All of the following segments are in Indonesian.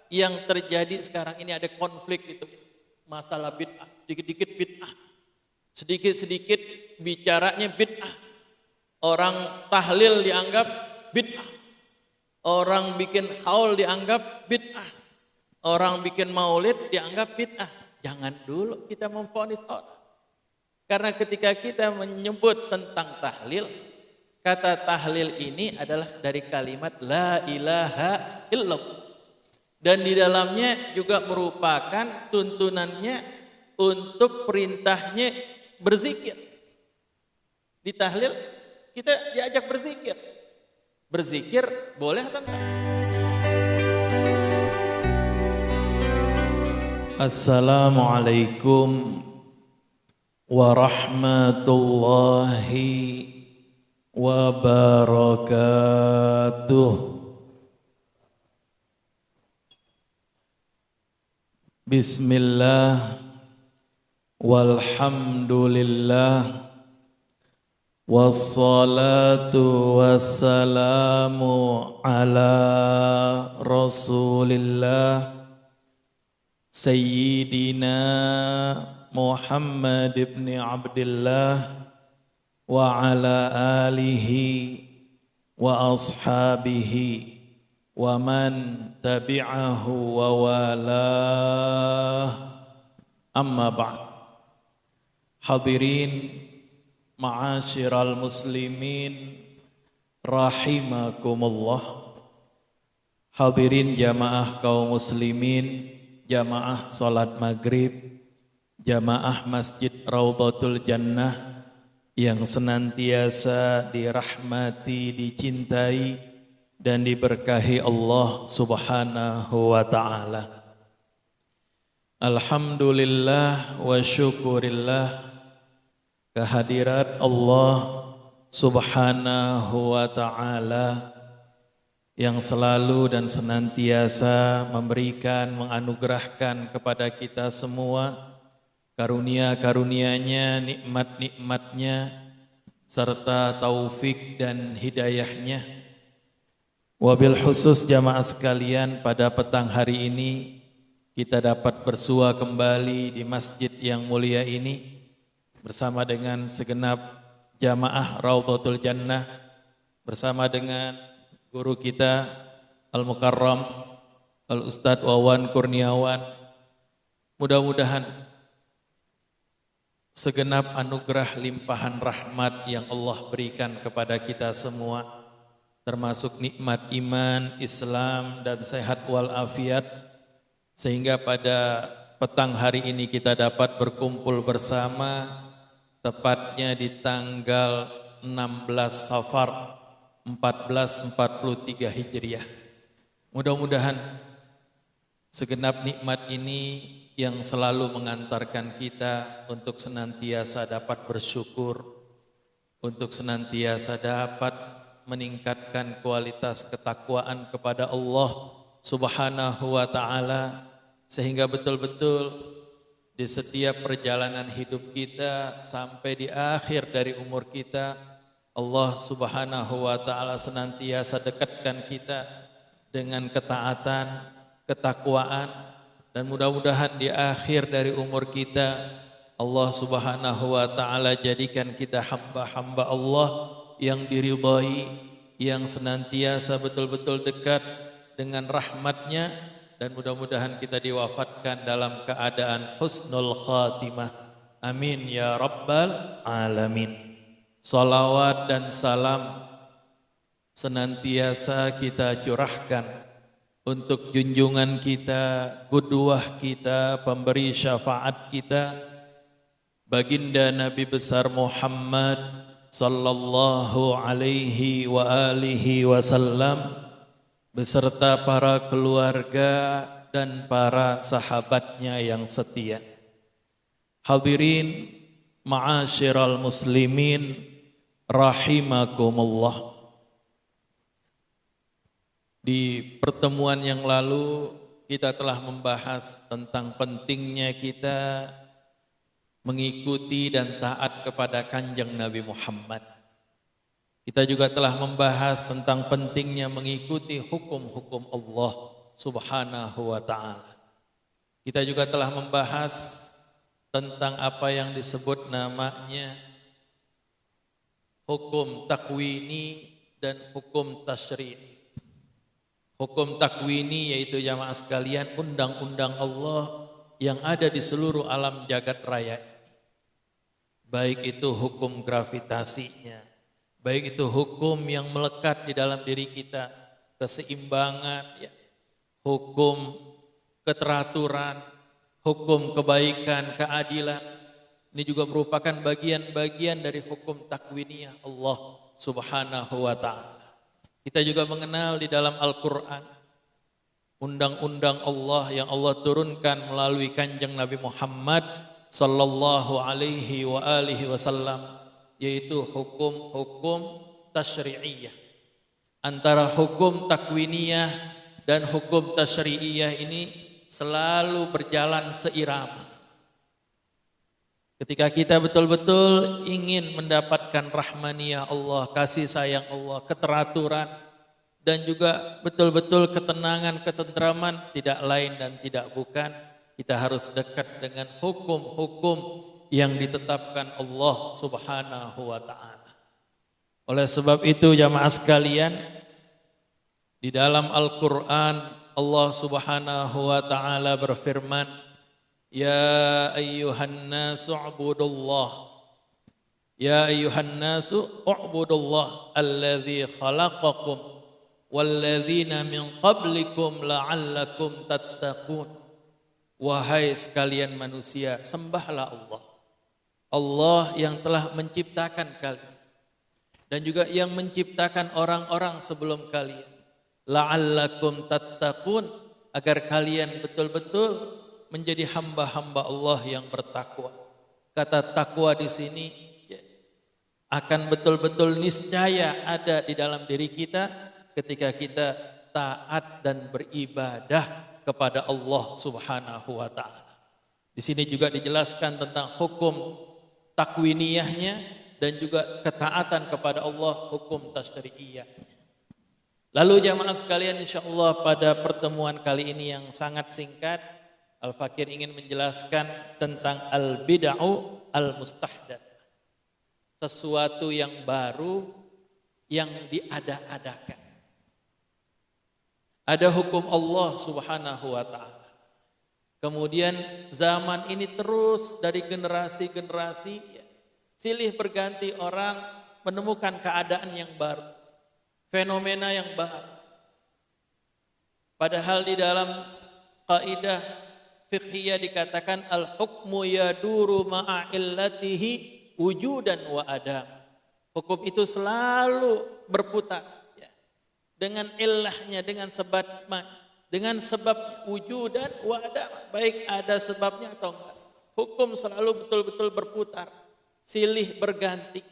yang terjadi sekarang ini ada konflik itu masalah bid'ah, sedikit-sedikit bid'ah. Sedikit-sedikit bicaranya bid'ah. Orang tahlil dianggap bid'ah. Orang bikin haul dianggap bid'ah. Orang bikin maulid dianggap bid'ah. Jangan dulu kita memvonis orang. Karena ketika kita menyebut tentang tahlil, kata tahlil ini adalah dari kalimat la ilaha illallah. Dan di dalamnya juga merupakan tuntunannya untuk perintahnya berzikir. Di tahlil kita diajak berzikir. Berzikir boleh atau enggak? Assalamualaikum warahmatullahi wabarakatuh. Bismillah walhamdulillah wassalatu wassalamu ala rasulillah sayyidina Muhammad ibn Abdullah wa ala alihi wa ashabihi wa man tabi'ahu wa walah, amma ba'd. Hadirin ma'asyiral muslimin rahimakumullah. Hadirin jamaah kaum muslimin, jamaah salat maghrib, jamaah Masjid Raudhatul Jannah yang senantiasa dirahmati, dicintai dan diberkahi Allah Subhanahu wa ta'ala. Alhamdulillah wa syukurillah kehadirat Allah Subhanahu wa ta'ala yang selalu dan senantiasa memberikan, menganugerahkan kepada kita semua karunia-karunia-Nya, nikmat-nikmatnya serta taufik dan hidayahnya. Wabil khusus jamaah sekalian, pada petang hari ini kita dapat bersua kembali di masjid yang mulia ini bersama dengan segenap jamaah Raudhatul Jannah, bersama dengan guru kita Al-Mukarram Al-Ustadz Wawan Kurniawan. Mudah-mudahan segenap anugerah limpahan rahmat yang Allah berikan kepada kita semua, termasuk nikmat iman, Islam dan sehat walafiat, sehingga pada petang hari ini kita dapat berkumpul bersama tepatnya di tanggal 16 Safar 1443 Hijriah. Mudah-mudahan segenap nikmat ini yang selalu mengantarkan kita untuk senantiasa dapat bersyukur, untuk senantiasa dapat meningkatkan kualitas ketakwaan kepada Allah Subhanahu wa ta'ala, sehingga betul-betul di setiap perjalanan hidup kita sampai di akhir dari umur kita, Allah Subhanahu wa ta'ala senantiasa dekatkan kita dengan ketaatan, ketakwaan, dan mudah-mudahan di akhir dari umur kita Allah Subhanahu wa ta'ala jadikan kita hamba-hamba Allah yang diridhai, yang senantiasa betul-betul dekat dengan rahmatnya, dan mudah-mudahan kita diwafatkan dalam keadaan husnul khatimah. Amin ya rabbal alamin. Salawat dan salam senantiasa kita curahkan untuk junjungan kita, qudwah kita, pemberi syafaat kita, baginda Nabi besar Muhammad sallallahu alaihi wa alihi wasallam beserta para keluarga dan para sahabatnya yang setia. Hadirin ma'asyiral muslimin rahimakumullah. Di pertemuan yang lalu kita telah membahas tentang pentingnya kita mengikuti dan taat kepada Kanjeng Nabi Muhammad. Kita juga telah membahas tentang pentingnya mengikuti hukum-hukum Allah Subhanahu wa ta'ala. Kita juga telah membahas tentang apa yang disebut namanya hukum takwini dan hukum tasyri'i. Hukum takwini yaitu jamaah sekalian undang-undang Allah yang ada di seluruh alam jagat raya. Baik itu hukum gravitasinya, baik itu hukum yang melekat di dalam diri kita, keseimbangan, ya, hukum keteraturan, hukum kebaikan, keadilan. Ini juga merupakan bagian-bagian dari hukum takwiniyah Allah Subhanahu wa ta'ala. Kita juga mengenal di dalam Al-Quran undang-undang Allah yang Allah turunkan melalui kanjeng Nabi Muhammad sallallahu alaihi wa alihi wasallam, yaitu hukum-hukum tasyri'iyah. Antara hukum takwiniyah dan hukum tasyri'iyah ini selalu berjalan seirama. Ketika kita betul-betul ingin mendapatkan rahmaniyah Allah, kasih sayang Allah, keteraturan, dan juga betul-betul ketenangan, ketentraman, tidak lain dan tidak bukan, kita harus dekat dengan hukum-hukum yang ditetapkan Allah Subhanahu wa ta'ala. Oleh sebab itu jamaah sekalian, di dalam Al-Quran Allah Subhanahu wa ta'ala berfirman, Ya ayyuhan nasu ubudullah, Ya ayyuhan nasu ubudullah alladzi khalaqakum walladzina min qablikum la'allakum tattaqun. Wahai sekalian manusia, sembahlah Allah. Allah yang telah menciptakan kalian dan juga yang menciptakan orang-orang sebelum kalian. La'allakum tattaqun, agar kalian betul-betul menjadi hamba-hamba Allah yang bertakwa. Kata takwa di sini ya, akan betul-betul niscaya ada di dalam diri kita ketika kita taat dan beribadah kepada Allah Subhanahu wa ta'ala. Di sini juga dijelaskan tentang hukum takwiniyahnya dan juga ketaatan kepada Allah, hukum tasyri'iyah. Lalu jamaah sekalian, insyaallah pada pertemuan kali ini yang sangat singkat, Al-Fakir ingin menjelaskan tentang al-bid'u al-mustahdatsah. Sesuatu yang baru yang diada-adakan. Ada hukum Allah Subhanahu wa ta'ala. Kemudian zaman ini terus dari generasi-generasi silih berganti orang menemukan keadaan yang baru, fenomena yang baru. Padahal di dalam kaidah fiqhiyah dikatakan al-hukmu yaduru ma'a illatihi wujudan wa adam. Hukum itu selalu berputar ya, dengan illahnya, dengan sebab wujudan wa adam, baik ada sebabnya atau enggak. Hukum selalu betul-betul berputar, silih berganti.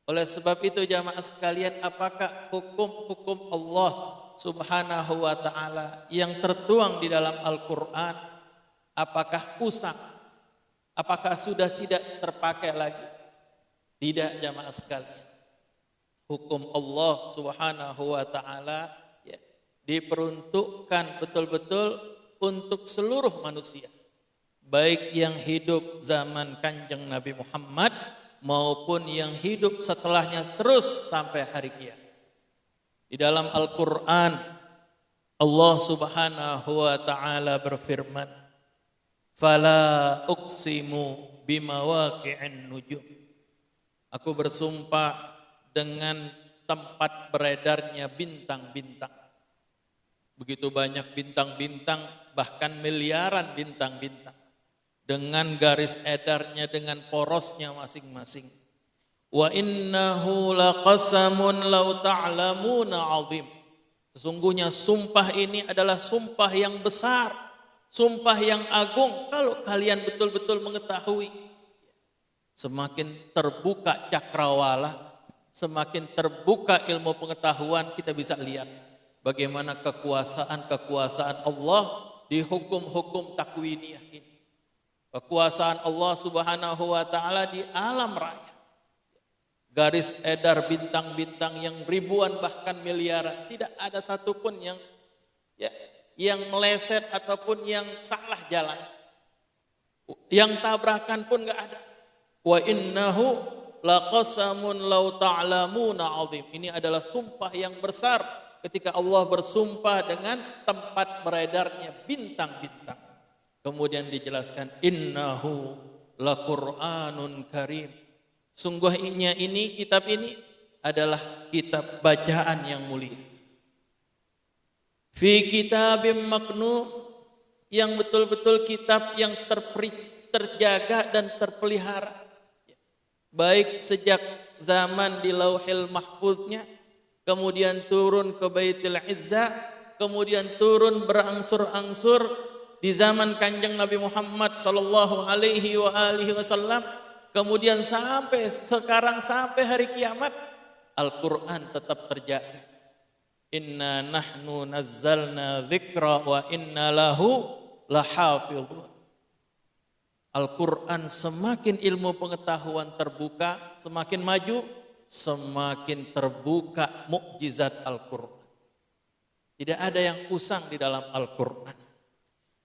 Oleh sebab itu jamaah sekalian, apakah hukum-hukum Allah Subhanahu wa ta'ala yang tertuang di dalam Al-Quran apakah usang? Apakah sudah tidak terpakai lagi? Tidak jamaah sekalian. Hukum Allah Subhanahu wa ta'ala ya, diperuntukkan betul-betul untuk seluruh manusia, baik yang hidup zaman kanjeng Nabi Muhammad maupun yang hidup setelahnya terus sampai hari kiamat. Di dalam Al-Quran Allah Subhanahu wa ta'ala berfirman, Fala uqsimu bimawaqi'in nujum. Aku bersumpah dengan tempat beredarnya bintang-bintang. Begitu banyak bintang-bintang, bahkan miliaran bintang-bintang. Dengan garis edarnya, dengan porosnya masing-masing. Wa innahu laqasamun law ta'lamuna 'azim. Sesungguhnya sumpah ini adalah sumpah yang besar, sumpah yang agung. Kalau kalian betul-betul mengetahui, semakin terbuka cakrawala, semakin terbuka ilmu pengetahuan, kita bisa lihat bagaimana kekuasaan Allah di hukum-hukum takwiniyah ini. Kekuasaan Allah Subhanahu wa ta'ala di alam raya. Garis edar bintang-bintang yang ribuan bahkan miliaran, tidak ada satupun yang yang meleset ataupun yang salah jalan. Yang tabrakan pun enggak ada. Wa innahu laqasamun law ta'lamuna 'azim. Ini adalah sumpah yang besar ketika Allah bersumpah dengan tempat beredarnya bintang-bintang. Kemudian dijelaskan innahu laqur'anun karim. Sungguhnya ini kitab ini adalah kitab bacaan yang mulia. Fi kitabim maknun, yang betul-betul kitab yang terjaga dan terpelihara. Baik sejak zaman di Lauhil Mahfuznya, kemudian turun ke Baitul Izzah, kemudian turun berangsur-angsur di zaman Kanjeng Nabi Muhammad sallallahu alaihi wasallam, kemudian sampai sekarang, sampai hari kiamat, Al-Qur'an tetap terjaga. Inna nahnu nazzalna dzikra wa inna lahu lahafidhun. Al-Quran semakin ilmu pengetahuan terbuka, semakin maju, semakin terbuka mukjizat Al-Quran. Tidak ada yang usang di dalam Al-Quran.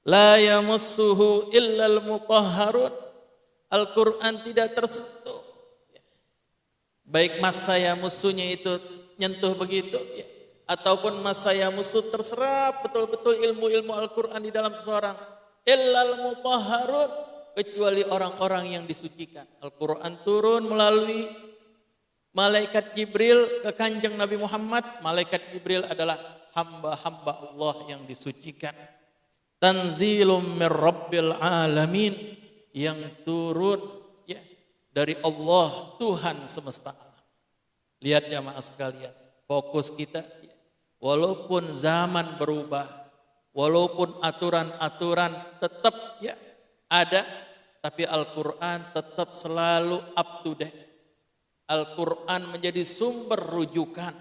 La yamassuhu illal mutahharun. Al-Quran tidak tersentuh. Baik masa ya musuhnya itu nyentuh begitu, ya, ataupun masa ya musuh terserap betul-betul ilmu-ilmu Al-Quran di dalam seseorang. Illal mutahharun, kecuali orang-orang yang disucikan. Al-Quran turun melalui malaikat Jibril ke Kanjeng Nabi Muhammad. Malaikat Jibril adalah hamba-hamba Allah yang disucikan. Tanzilum mir rabbil alamin, yang turun ya dari Allah Tuhan semesta alam. Lihat jamaah sekalian, fokus kita ya, walaupun zaman berubah, walaupun aturan-aturan tetap ya ada, tapi Al-Quran tetap selalu up to date. Al-Quran menjadi sumber rujukan.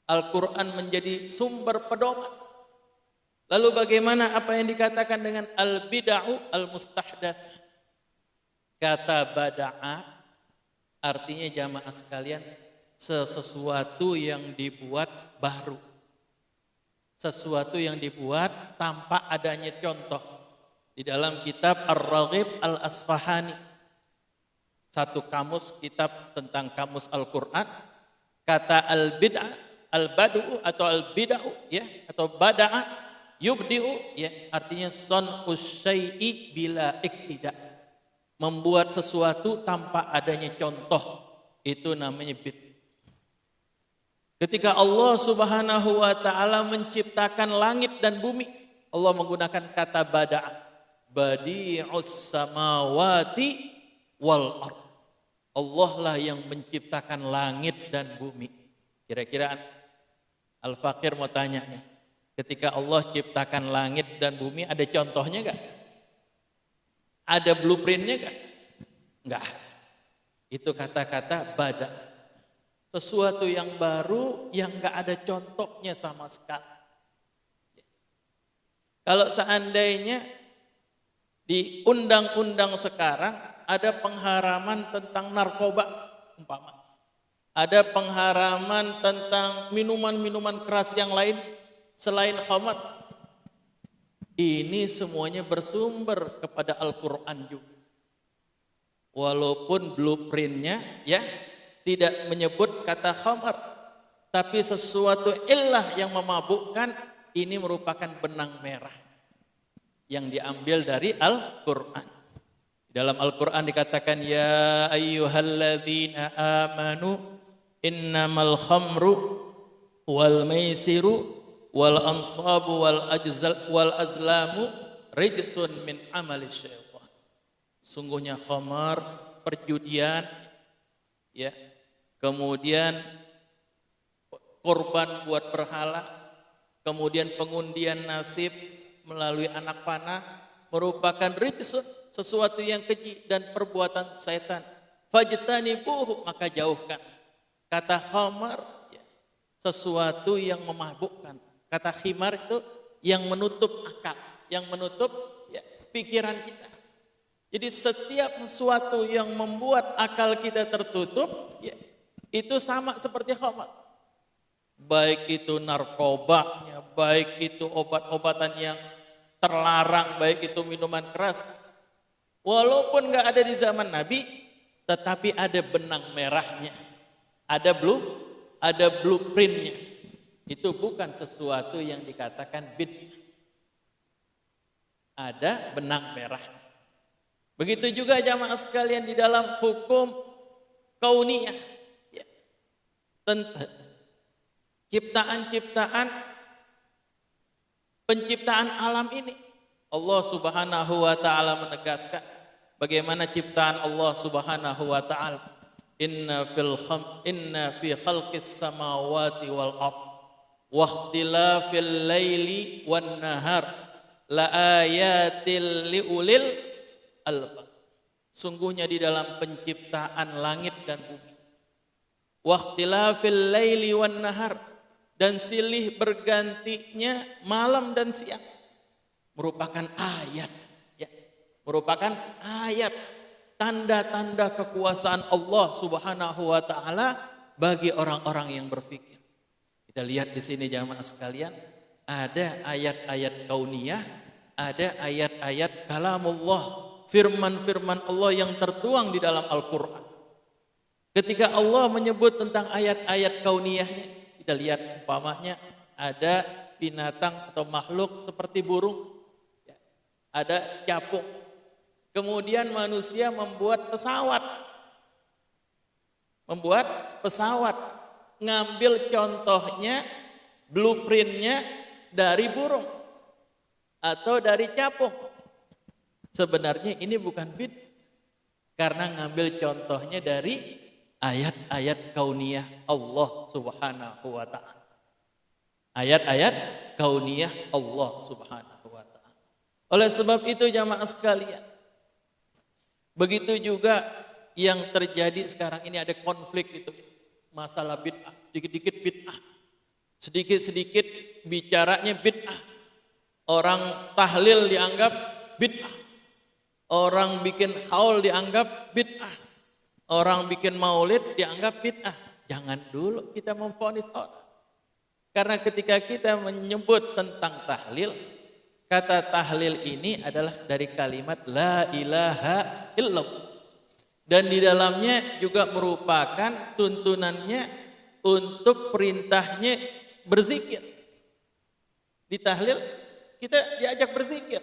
Al-Quran menjadi sumber pedoman. Lalu bagaimana apa yang dikatakan dengan al-bid'ah al-mustahdath? Kata bada'a artinya jamaah sekalian sesuatu yang dibuat baru. Sesuatu yang dibuat tanpa adanya contoh. Di dalam kitab Ar-Raghib Al-Asfahani, satu kamus kitab tentang kamus Al-Quran, kata al-bid'ah, al-bad'u atau al-bid'u ya, atau bada'a yubdi'u ya, artinya son'us syai'i bila iktida, membuat sesuatu tanpa adanya contoh, itu namanya bid'ah. Ketika Allah Subhanahu wa taala menciptakan langit dan bumi, Allah menggunakan kata bada'a, badi'us samawati wal ard. Allah lah yang menciptakan langit dan bumi. Kira-kira Al-Fakir mau tanya nih, ketika Allah ciptakan langit dan bumi ada contohnya enggak? Ada blueprintnya enggak? Enggak. Itu kata-kata bada. Sesuatu yang baru yang enggak ada contohnya sama sekali. Kalau seandainya di undang-undang sekarang ada pengharaman tentang narkoba umpama, ada pengharaman tentang minuman-minuman keras yang lain selain khamar, ini semuanya bersumber kepada Al-Quran juga. Walaupun blueprintnya ya tidak menyebut kata khamar, tapi sesuatu illah yang memabukkan, ini merupakan benang merah yang diambil dari Al-Quran. Dalam Al-Quran dikatakan ya ayyuhalladzina amanu innamal khamru wal maisiru wal ansabu wal azlamu rijsun min amali syaitan. Sungguhnya khamar, perjudian ya, kemudian korban buat berhala, kemudian pengundian nasib melalui anak panah merupakan rijsun, sesuatu yang keji dan perbuatan setan. Fajtanibuhu, maka jauhkan. Kata khamar ya, sesuatu yang memabukkan. Kata khimar itu yang menutup akal, yang menutup ya, pikiran kita. Jadi setiap sesuatu yang membuat akal kita tertutup ya, itu sama seperti khamar. Baik itu narkobanya, baik itu obat-obatan yang terlarang, baik itu minuman keras. Walaupun nggak ada di zaman Nabi, tetapi ada benang merahnya, ada blueprintnya. Itu bukan sesuatu yang dikatakan bid'ah. Ada benang merah. Begitu juga jamaah sekalian di dalam hukum kauniyah. Ya. Penciptaan alam ini. Allah Subhanahu wa taala menegaskan bagaimana ciptaan Allah Subhanahu wa taala. Inna fi khalqis samawati wal ardh wa ikhtilafil laili wan nahar la ayatil liulil albab. Sungguhnya di dalam penciptaan langit dan bumi, wa ikhtilafil laili wan nahar, dan silih bergantinya malam dan siang, merupakan ayat, ya, merupakan ayat, tanda-tanda kekuasaan Allah Subhanahu wa taala bagi orang-orang yang berfikir. Kita lihat di sini jamaah sekalian, ada ayat-ayat kauniyah, ada ayat-ayat kalamullah, firman-firman Allah yang tertuang di dalam Al-Qur'an. Ketika Allah menyebut tentang ayat-ayat kauniyahnya, kita lihat umpamanya ada binatang atau makhluk seperti burung, ada capung. Kemudian manusia membuat pesawat, ngambil contohnya, blueprintnya dari burung atau dari capung. Sebenarnya ini bukan bid'ah, karena ngambil contohnya dari ayat-ayat kauniyah Allah Subhanahu wa taala. Ayat-ayat kauniyah Allah Subhanahu wa taala. Oleh sebab itu jamaah sekalian, begitu juga yang terjadi sekarang ini, ada konflik itu, masalah bid'ah, sedikit-sedikit bid'ah. Sedikit-sedikit bicaranya bid'ah. Orang tahlil dianggap bid'ah. Orang bikin haul dianggap bid'ah. Orang bikin maulid dianggap bid'ah. Jangan dulu kita memvonis orang. Karena ketika kita menyebut tentang tahlil, kata tahlil ini adalah dari kalimat la ilaha illallah. Dan di dalamnya juga merupakan tuntunannya untuk perintahnya berzikir. Di tahlil kita diajak berzikir.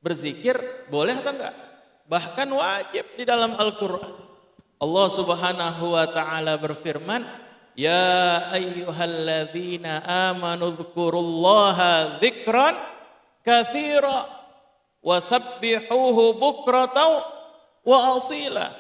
Berzikir boleh atau enggak? Bahkan wajib di dalam Al-Quran. Allah Subhanahu wa taala berfirman, ya ayyuhalladzina amanu dzkurullaha dzikran katsira wasabbihuhu bukratan wa asila.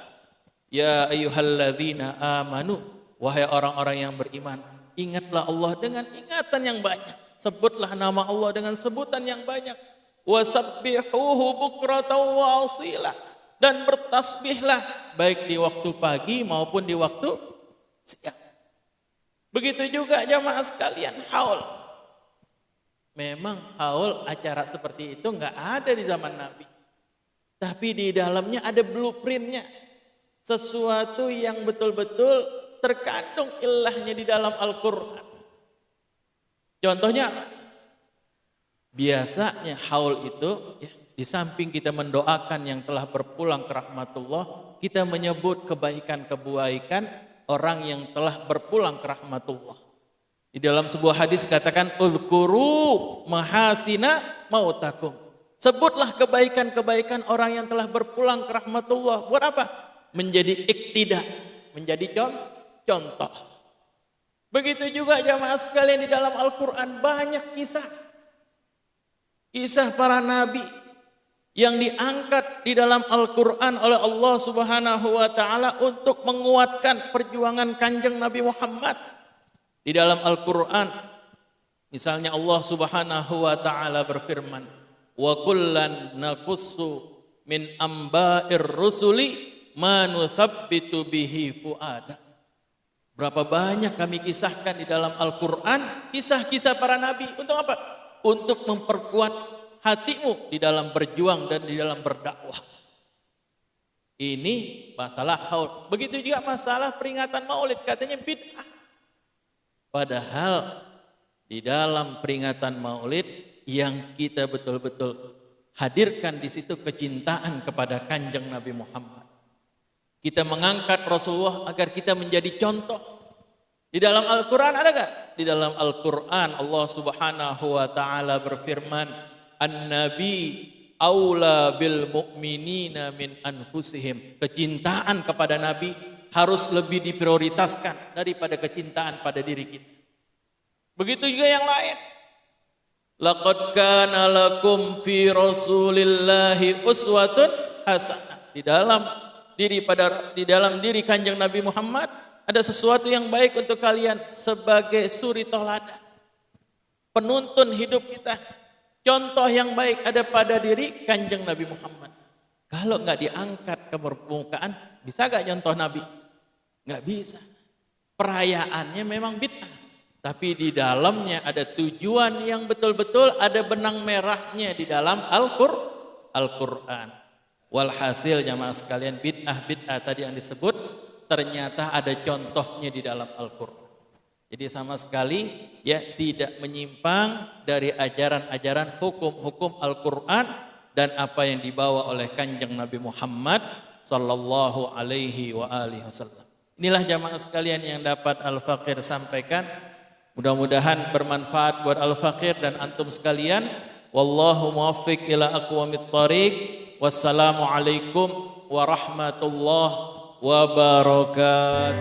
Ya ayyuhalladzina amanu, wahai orang-orang yang beriman, ingatlah Allah dengan ingatan yang banyak. Sebutlah nama Allah dengan sebutan yang banyak. Wasabbihuhu bukratan wa asila, dan bertasbihlah baik di waktu pagi maupun di waktu siang. Begitu juga jamaah sekalian haul. Memang haul, acara seperti itu enggak ada di zaman Nabi. Tapi di dalamnya ada blueprintnya. Sesuatu yang betul-betul terkandung ilahnya di dalam Al-Quran. Contohnya, biasanya haul itu, ya, di samping kita mendoakan yang telah berpulang ke rahmatullah, kita menyebut kebaikan-kebaikan orang yang telah berpulang ke rahmatullah. Di dalam sebuah hadis katakan, uzkuru mahasina mautakum. Sebutlah kebaikan-kebaikan orang yang telah berpulang ke rahmatullah. Buat apa? Menjadi iktidah, menjadi contoh. Begitu juga jamaah sekalian, di dalam Al-Quran banyak kisah para nabi yang diangkat di dalam Al-Quran oleh Allah Subhanahu wa taala untuk menguatkan perjuangan Kanjeng Nabi Muhammad. Di dalam Al-Quran misalnya Allah Subhanahu wa taala berfirman, wa kullan naqussu min amba'ir rusuli ma nuthabbitu bihi fuada. Berapa banyak kami kisahkan di dalam Al-Quran kisah-kisah para nabi. Untuk apa? Untuk memperkuat hatimu di dalam berjuang dan di dalam berdakwah. Ini masalah haul. Begitu juga masalah peringatan maulid, katanya bid'ah. Padahal di dalam peringatan Maulid yang kita betul-betul hadirkan di situ kecintaan kepada Kanjeng Nabi Muhammad. Kita mengangkat Rasulullah agar kita menjadi contoh. Di dalam Al-Quran ada gak? Di dalam Al-Quran Allah Subhanahu wa ta'ala berfirman, An-Nabi aula bil mu'minina min anfusihim. Kecintaan kepada Nabi harus lebih diprioritaskan daripada kecintaan pada diri kita. Begitu juga yang lain. Laqad kana lakum fi Rasulillahi uswatun hasanah. Di dalam diri Kanjeng Nabi Muhammad ada sesuatu yang baik untuk kalian sebagai suri teladan. Penuntun hidup kita. Contoh yang baik ada pada diri Kanjeng Nabi Muhammad. Kalau enggak diangkat ke permukaan, bisa enggak contoh Nabi? Enggak bisa. Perayaannya memang bid'ah. Tapi di dalamnya ada tujuan yang betul-betul ada benang merahnya di dalam Al-Quran. Walhasil jamaah sekalian bid'ah tadi yang disebut ternyata ada contohnya di dalam Al-Quran. Jadi sama sekali ya tidak menyimpang dari ajaran-ajaran hukum-hukum Al-Quran dan apa yang dibawa oleh Kanjeng Nabi Muhammad sallallahu alaihi wa alihi wasallam. Inilah jamaah sekalian yang dapat Al-Faqir sampaikan. Mudah-mudahan bermanfaat buat Al-Faqir dan antum sekalian. Wallahu muwaffiq ila aqwamit thariq. Wassalamualaikum warahmatullahi wabarakatuh.